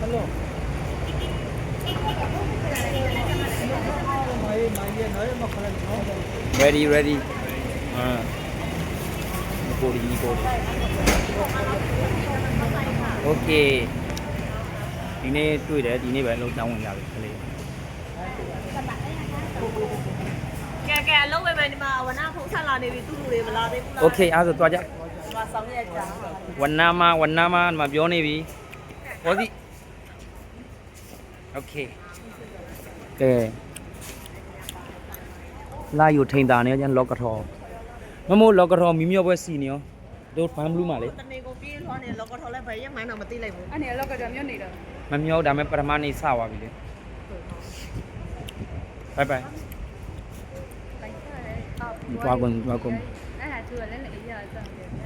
Hello. Ready. Okay. ဒီနေ့တွေ့တယ်ဒီနေ့ပဲလုံးချောင်းဝင်လာပြီခလေးကဲအလုံးပဲမယ်ဒီမှာဝနာဖုံးဆက်လာနေပြီသူ့လူတွေမလာသေးဘူးလား Okay အဲ့ဒါဆိုသွားကြ ဒီမှာဆောင်းရက်ကြာ ဝနာမဒီမှာပြောနေပြီဟောစီ Okay ကဲလာယူထိန်တာနေကျန်လော့ကထောမမို့လော့ကထောမီမြော့ပွဲစီနေရောတို့ဖမ်းဘလူးမှာလေ တနေကိုပြေးလွှားနေလောကထော်လည်းဘယ်ရက်မှန်းတော့မသိလိုက်ဘူး အဲ့ဒီလောက်ကကြောင်မြတ်နေတော့ မမြော့ဒါမဲ့ပထမနေ့စသွားပြီလေ Bye bye လိုက်ထားတယ်အော် သွားကုန် အဲ့ဒါသူကလည်းလည်းအေးရအောင်